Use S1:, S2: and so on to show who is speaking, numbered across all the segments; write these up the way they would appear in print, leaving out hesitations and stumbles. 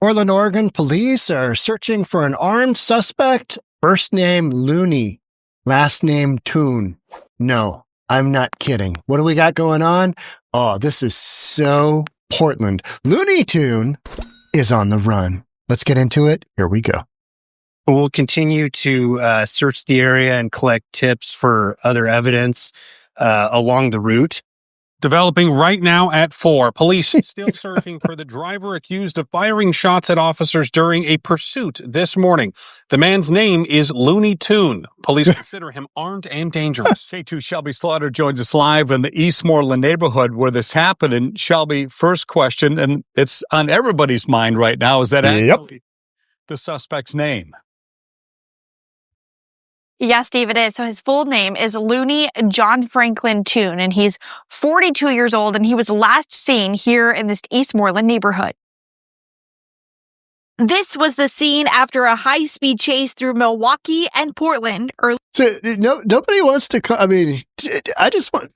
S1: Portland, Oregon police are searching for an armed suspect. First name Loony, last name Toon. No, I'm not kidding. What do we got going on? Oh, this is so Portland. Loony Toon is on the run. Let's get into it. Here we go.
S2: We'll continue to search the area and collect tips for other evidence along the route.
S3: Developing right now at 4. Police still searching for the driver accused of firing shots at officers during a pursuit this morning. The man's name is Loony Toon. Police consider him armed and dangerous.
S4: K2 Shelby Slaughter joins us live in the Eastmoreland neighborhood where this happened. And Shelby, first question, and it's on everybody's mind right now, is that actually the suspect's name?
S5: Yes, Steve, it is. So his full name is Loony John Franklin Toon, and he's 42 years old, and he was last seen here in this Eastmoreland neighborhood. This was the scene after a high-speed chase through Milwaukie and Portland.
S1: So nobody wants to. I just want.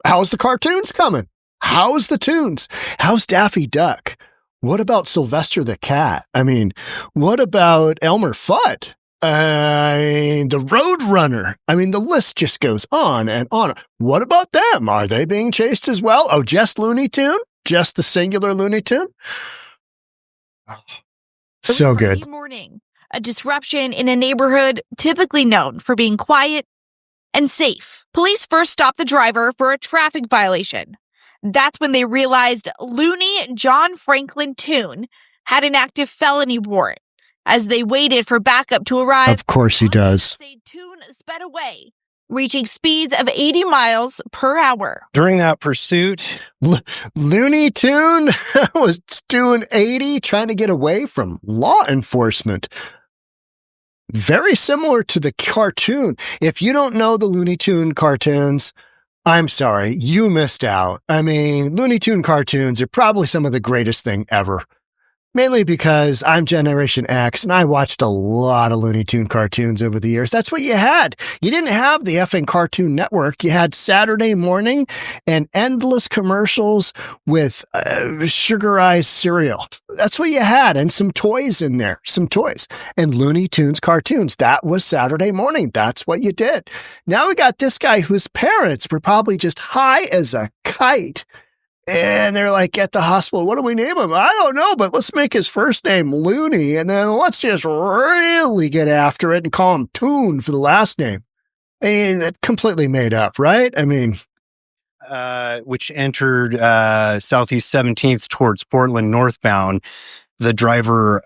S1: How's the cartoons coming? How's the tunes? How's Daffy Duck? What about Sylvester the Cat? What about Elmer Fudd? The Roadrunner. The list just goes on and on. What about them? Are they being chased as well? Oh, just Looney Tune? Just the singular Looney Tune? Oh, so good.
S5: Friday morning, a disruption in a neighborhood typically known for being quiet and safe. Police first stopped the driver for a traffic violation. That's when they realized Loony John Franklin Toon had an active felony warrant. As they waited for backup to arrive,
S1: of course he does.
S5: Toon sped away, reaching speeds of 80 miles per hour.
S2: During that pursuit,
S1: Looney Tune was doing 80, trying to get away from law enforcement. Very similar to the cartoon. If you don't know the Looney Tune cartoons, I'm sorry, you missed out. Looney Tune cartoons are probably some of the greatest thing ever. Mainly because I'm Generation X and I watched a lot of Looney Tune cartoons over the years. That's what you had. You didn't have the effing Cartoon Network. You had Saturday morning and endless commercials with sugarized cereal. That's what you had. And some toys in there. Some toys. And Looney Tunes cartoons. That was Saturday morning. That's what you did. Now we got this guy whose parents were probably just high as a kite. And they're like, at the hospital, what do we name him? I don't know, but let's make his first name Loony, and then let's just really get after it and call him Toon for the last name. That completely made up, right?
S2: which entered Southeast 17th towards Portland northbound. The driver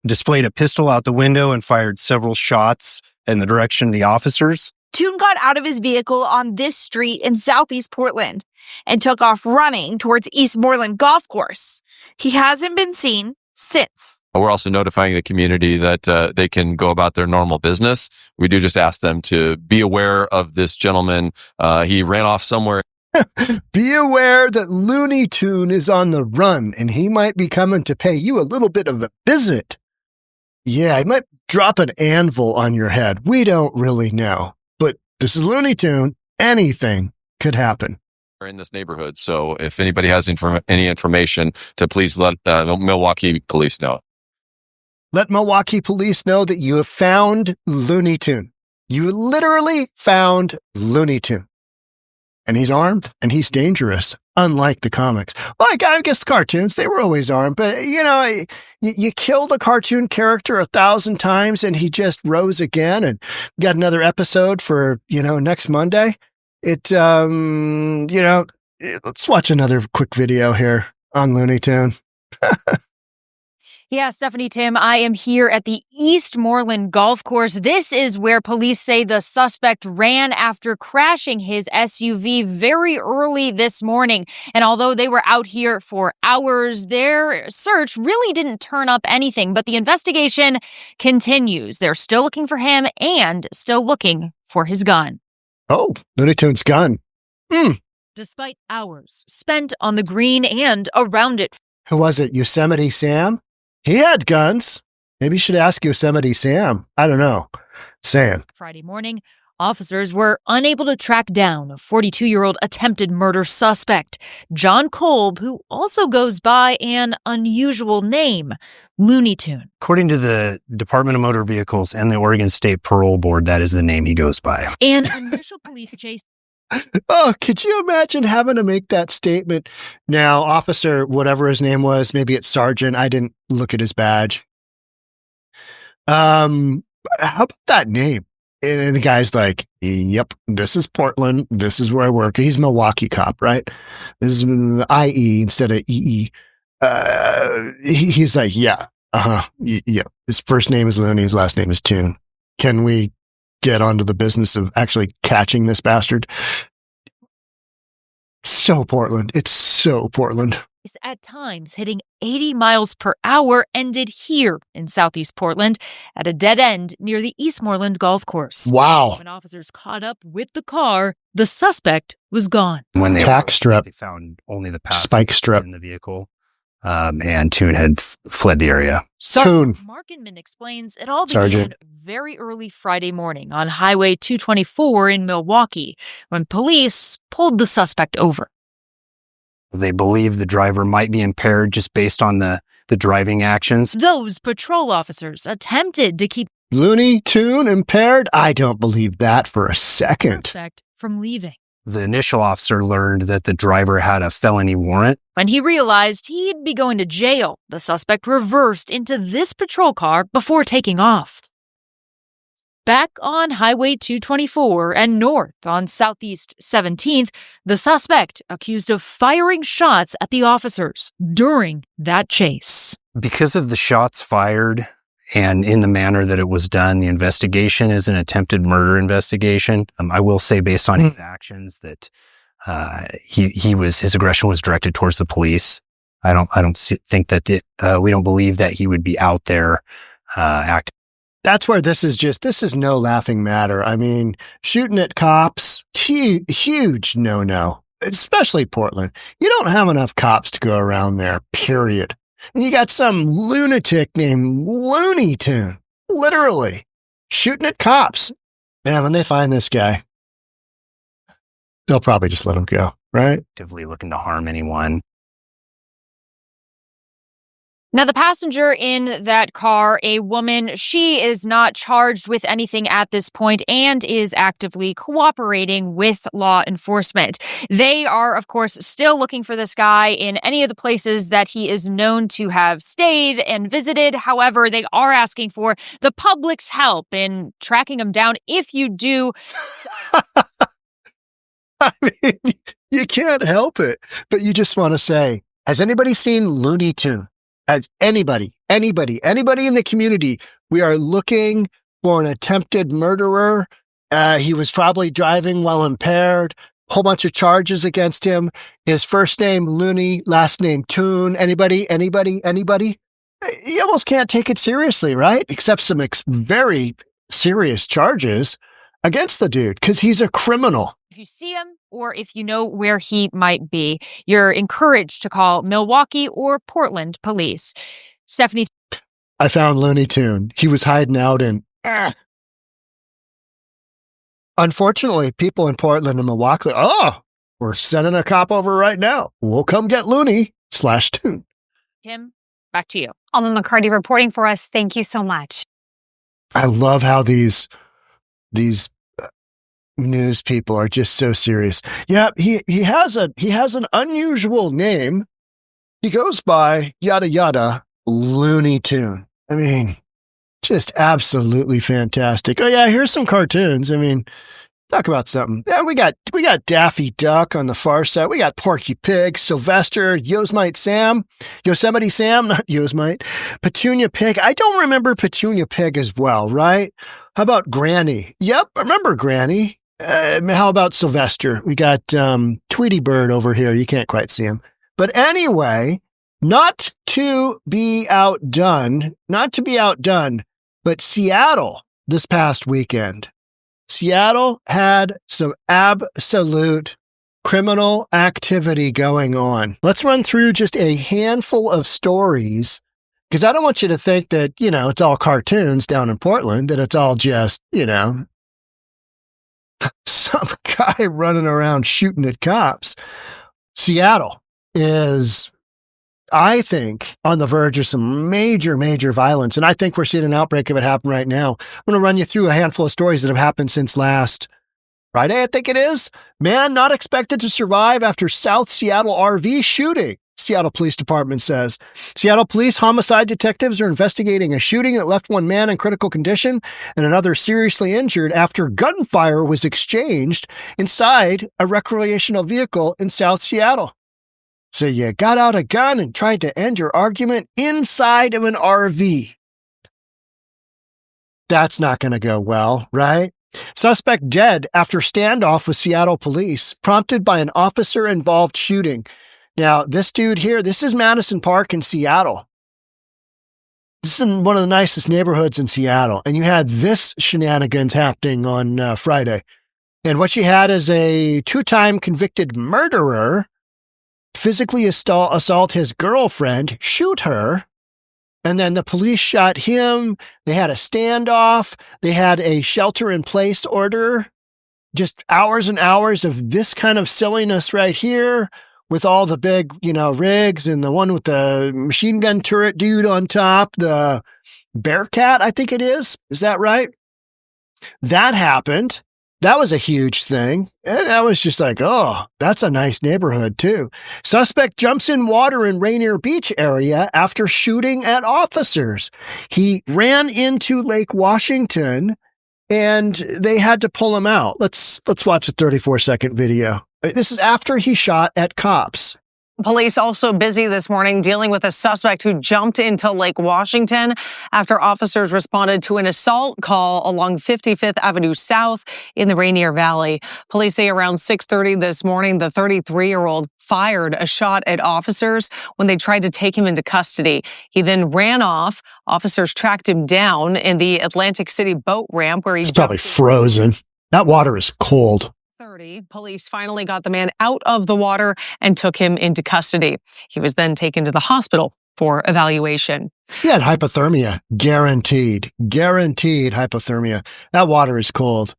S2: displayed a pistol out the window and fired several shots in the direction of the officers.
S5: Toon got out of his vehicle on this street in Southeast Portland and took off running towards Eastmoreland Golf Course. He hasn't been seen since.
S6: We're also notifying the community that they can go about their normal business. We do just ask them to be aware of this gentleman. He ran off somewhere.
S1: Be aware that Looney Tune is on the run, and he might be coming to pay you a little bit of a visit. Yeah, he might drop an anvil on your head. We don't really know. But this is Looney Tune. Anything could happen.
S6: In this neighborhood. So if anybody has any information, to please let Milwaukie police know.
S1: Let Milwaukie police know that you have found Looney Tune. You literally found Looney Tune. And he's armed and he's dangerous, unlike the comics. Well, I guess the cartoons, they were always armed. But, you killed a cartoon character 1,000 times and he just rose again and got another episode for, next Monday. Let's watch another quick video here on Looney Tune.
S7: Yeah, Stephanie, Tim, I am here at the Eastmoreland Golf Course. This is where police say the suspect ran after crashing his SUV very early this morning. And although they were out here for hours, their search really didn't turn up anything. But the investigation continues. They're still looking for him and still looking for his gun.
S1: Oh, Looney Tune's gun.
S7: Despite hours spent on the green and around it.
S1: Who was it? Yosemite Sam? He had guns. Maybe you should ask Yosemite Sam. I don't know. Saying.
S7: Friday morning, Officers were unable to track down a 42-year-old attempted murder suspect, John Kolb, who also goes by an unusual name, Loony Toon.
S2: According to the Department of Motor Vehicles and the Oregon State Parole Board, that is the name he goes by.
S7: An initial police chase.
S1: Oh, could you imagine having to make that statement? Now, officer, whatever his name was, maybe it's sergeant. I didn't look at his badge. How about that name? And the guy's like, yep, this is Portland. This is where I work. He's a Milwaukee cop, right? This is IE instead of EE. He's like, yeah, yeah. His first name is Loony. His last name is Toon. Can we get onto the business of actually catching this bastard? So Portland. It's so Portland.
S7: At times hitting 80 miles per hour ended here in southeast Portland at a dead end near the Eastmoreland Golf Course.
S1: Wow.
S7: When officers caught up with the car, the suspect was gone.
S2: When they
S1: Tack strap.
S2: they found only the
S1: Spike strap
S2: in the vehicle, and Toon had fled the area.
S1: Toon.
S7: Markinman explains it all began
S1: Sergeant.
S7: very early Friday morning on Highway 224 in Milwaukee when police pulled the suspect over.
S2: They believe the driver might be impaired just based on the driving actions.
S7: Those patrol officers attempted to keep
S1: Loony Toon impaired? I don't believe that for a
S7: the
S1: second.
S7: suspect from leaving.
S2: The initial officer learned that the driver had a felony warrant.
S7: When he realized he'd be going to jail, the suspect reversed into this patrol car before taking off. Back on Highway 224 and north on Southeast 17th, the suspect accused of firing shots at the officers during that chase.
S2: Because of the shots fired and in the manner that it was done, the investigation is an attempted murder investigation. I will say, based on his actions, that his aggression was directed towards the police. I don't think that we don't believe that he would be out there acting.
S1: That's where this is no laughing matter. I mean, shooting at cops, huge no-no, especially Portland. You don't have enough cops to go around there, period. And you got some lunatic named Loony Toon, literally, shooting at cops. Man, when they find this guy, they'll probably just let him go, right?
S2: Actively looking to harm anyone.
S7: Now, the passenger in that car, a woman, she is not charged with anything at this point and is actively cooperating with law enforcement. They are, of course, still looking for this guy in any of the places that he is known to have stayed and visited. However, they are asking for the public's help in tracking him down. If you do...
S1: I mean, you can't help it, but you just want to say, has anybody seen Loony Toon? As anybody in the community, we are looking for an attempted murderer. He was probably driving while impaired. Whole bunch of charges against him. His first name, Loony, last name, Toon. Anybody? You almost can't take it seriously, right? Except some very serious charges against the dude because he's a criminal.
S7: If you see him or if you know where he might be, you're encouraged to call Milwaukee or Portland police. Stephanie.
S1: I found Loony Toon. He was hiding out in... Unfortunately, people in Portland and Milwaukee, we're sending a cop over right now. We'll come get Loony/Toon.
S7: Tim, back to you.
S8: Alma McCarty reporting for us. Thank you so much.
S1: I love how these news people are just so serious. Yeah, he has an unusual name. He goes by yada yada Loony Toon. I mean, just absolutely fantastic. Oh yeah, here's some cartoons. I mean, talk about something. Yeah, we got Daffy Duck on the far side. We got Porky Pig, Sylvester, Yosemite Sam, not Yosemite, Petunia Pig. I don't remember Petunia Pig as well, right? How about Granny? Yep, I remember Granny. How about Sylvester? We got Tweety Bird over here. You can't quite see him. But anyway, not to be outdone, but Seattle this past weekend. Seattle had some absolute criminal activity going on. Let's run through just a handful of stories, because I don't want you to think that, it's all cartoons down in Portland, that it's all just, some guy running around shooting at cops. Seattle is, I think, on the verge of some major, major violence. And I think we're seeing an outbreak of it happen right now. I'm going to run you through a handful of stories that have happened since last Friday, I think it is. Man not expected to survive after South Seattle RV shooting, Seattle Police Department says. Seattle Police homicide detectives are investigating a shooting that left one man in critical condition and another seriously injured after gunfire was exchanged inside a recreational vehicle in South Seattle. So you got out a gun and tried to end your argument inside of an RV. That's not going to go well, right? Suspect dead after standoff with Seattle police, prompted by an officer-involved shooting. Now, this dude here, this is Madison Park in Seattle. This is in one of the nicest neighborhoods in Seattle. And you had this shenanigans happening on Friday. And what you had is a 2-time convicted murderer physically assault his girlfriend, shoot her, and then the police shot him. They had a standoff. They had a shelter-in-place order. Just hours and hours of this kind of silliness right here with all the big, rigs and the one with the machine gun turret dude on top, the 𝗥𝗘𝗠𝗏, I think it is. Is that right? That happened. That was a huge thing. And I was just like, oh, that's a nice neighborhood too. Suspect jumps in water in Rainier Beach area after shooting at officers. He ran into Lake Washington and they had to pull him out. Let's watch a 34-second video. This is after he shot at cops.
S9: Police also busy this morning dealing with a suspect who jumped into Lake Washington after officers responded to an assault call along 55th Avenue South in the Rainier Valley. Police say around 6:30 this morning, the 33-year-old fired a shot at officers when they tried to take him into custody. He then ran off. Officers tracked him down in the Atlantic City boat ramp where
S1: he's probably frozen. That water is cold.
S9: Police finally got the man out of the water and took him into custody. He was then taken to the hospital for evaluation.
S1: He had hypothermia. Guaranteed hypothermia. That water is cold.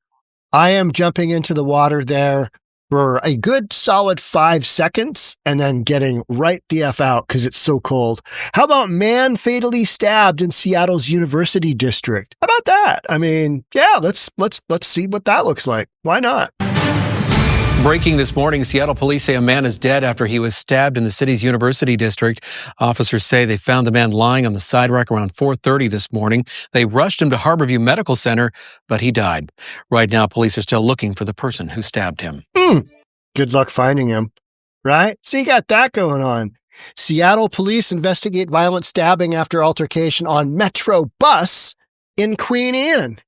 S1: I am jumping into the water there for a good solid 5 seconds and then getting right the F out because it's so cold. How about man fatally stabbed in Seattle's University District? How about that? I mean, yeah, let's see what that looks like. Why not?
S10: Breaking this morning, Seattle police say a man is dead after he was stabbed in the city's University District. Officers say they found the man lying on the sidewalk around 4:30 this morning. They rushed him to Harborview Medical Center, but he died. Right now, police are still looking for the person who stabbed him.
S1: Good luck finding him, right? So you got that going on. Seattle police investigate violent stabbing after altercation on Metro bus in Queen Anne.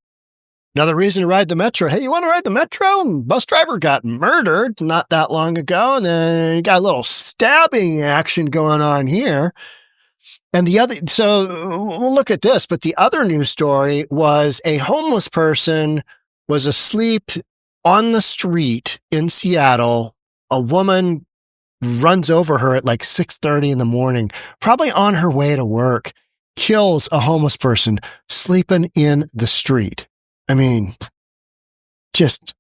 S1: Another reason to ride the Metro. Hey, you want to ride the Metro? And bus driver got murdered not that long ago. And then you got a little stabbing action going on here. And so we'll look at this. But the other news story was a homeless person was asleep on the street in Seattle. A woman runs over her at like 6:30 in the morning, probably on her way to work, kills a homeless person sleeping in the street. I mean, just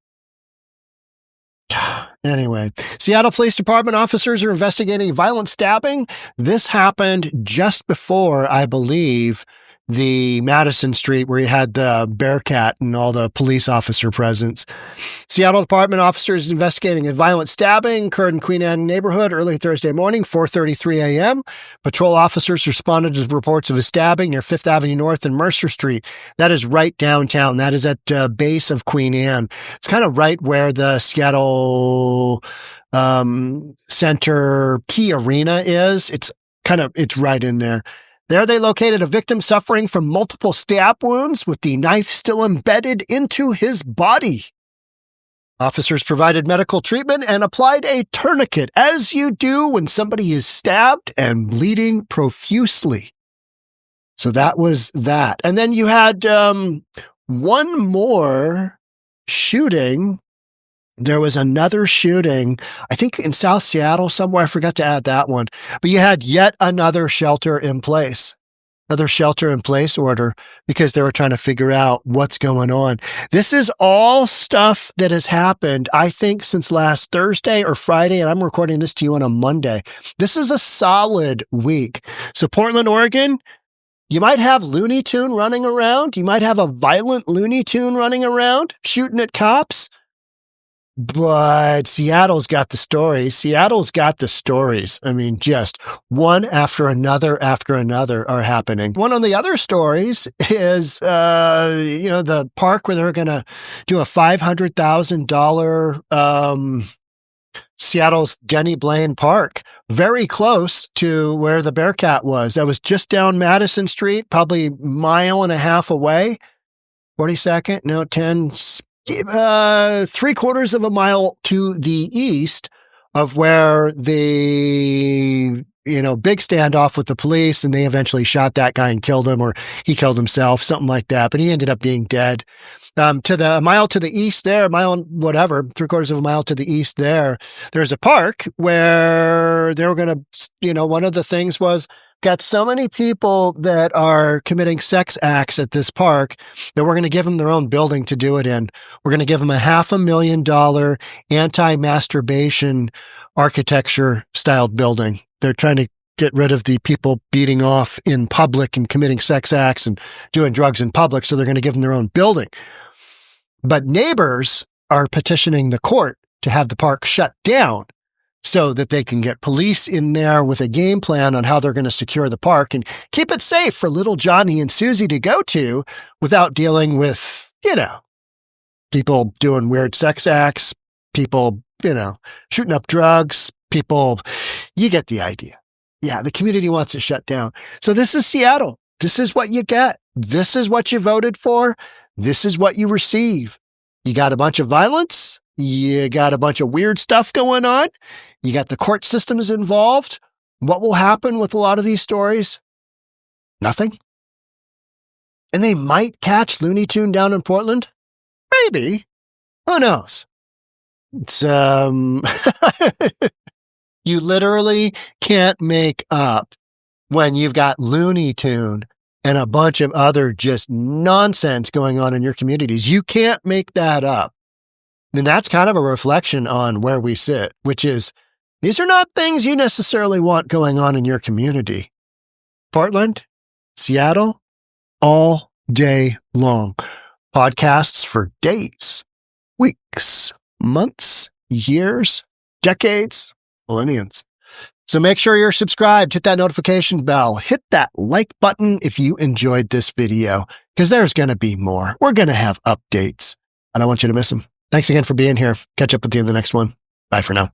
S1: anyway. Seattle Police Department officers are investigating violent stabbing. This happened just before, I believe, the Madison Street where you had the 𝗥𝗘𝗠𝗏 and all the police officer presence. Seattle Department officers investigating a violent stabbing occurred in Queen Anne neighborhood early Thursday morning, 4:33 a.m. Patrol officers responded to reports of a stabbing near 5th Avenue North and Mercer Street. That is right downtown. That is at base of Queen Anne. It's kind of right where the Seattle Center Key Arena is. It's right in there. There they located a victim suffering from multiple stab wounds with the knife still embedded into his body. Officers provided medical treatment and applied a tourniquet, as you do when somebody is stabbed and bleeding profusely. So that was that. And then you had one more shooting. There was another shooting, I think in South Seattle somewhere. I forgot to add that one. But you had yet another shelter in place. another shelter-in-place order because they were trying to figure out what's going on. This is all stuff that has happened, I think, since last Thursday or Friday, and I'm recording this to you on a Monday. This is a solid week. So Portland, Oregon, you might have Looney Toon running around. You might have a violent Looney Toon running around, shooting at cops. But Seattle's got the stories. Seattle's got the stories. I mean, just one after another are happening. One of the other stories is, the park where they're going to do a $500,000, Seattle's Denny Blaine Park, very close to where the Bearcat was. That was just down Madison Street, probably a mile and a half away. 42nd, no, 10, 3/4 of a mile to the east of where the, big standoff with the police, and they eventually shot that guy and killed him, or he killed himself, something like that. But he ended up being dead. A mile to the east there, 3/4 of a mile to the east there, there's a park where they were going to, one of the things was, got so many people that are committing sex acts at this park that we're going to give them their own building to do it in. We're going to give them a $500,000 anti-masturbation architecture styled building. They're trying to get rid of the people beating off in public and committing sex acts and doing drugs in public. So they're going to give them their own building. But neighbors are petitioning the court to have the park shut down so that they can get police in there with a game plan on how they're going to secure the park and keep it safe for little Johnny and Susie to go to without dealing with, people doing weird sex acts, people, shooting up drugs, people, you get the idea. Yeah, the community wants it shut down. So this is Seattle. This is what you get. This is what you voted for. This is what you receive. You got a bunch of violence. You got a bunch of weird stuff going on. You got the court systems involved. What will happen with a lot of these stories? Nothing. And they might catch Looney Toon down in Portland. Maybe. Who knows? It's, you literally can't make up when you've got Looney Toon and a bunch of other just nonsense going on in your communities. You can't make that up. And that's kind of a reflection on where we sit, which is, these are not things you necessarily want going on in your community. Portland, Seattle, all day long. Podcasts for days, weeks, months, years, decades, millenniums. So make sure you're subscribed, hit that notification bell, hit that like button if you enjoyed this video, because there's going to be more. We're going to have updates. I don't want you to miss them. Thanks again for being here. Catch up with you in the next one. Bye for now.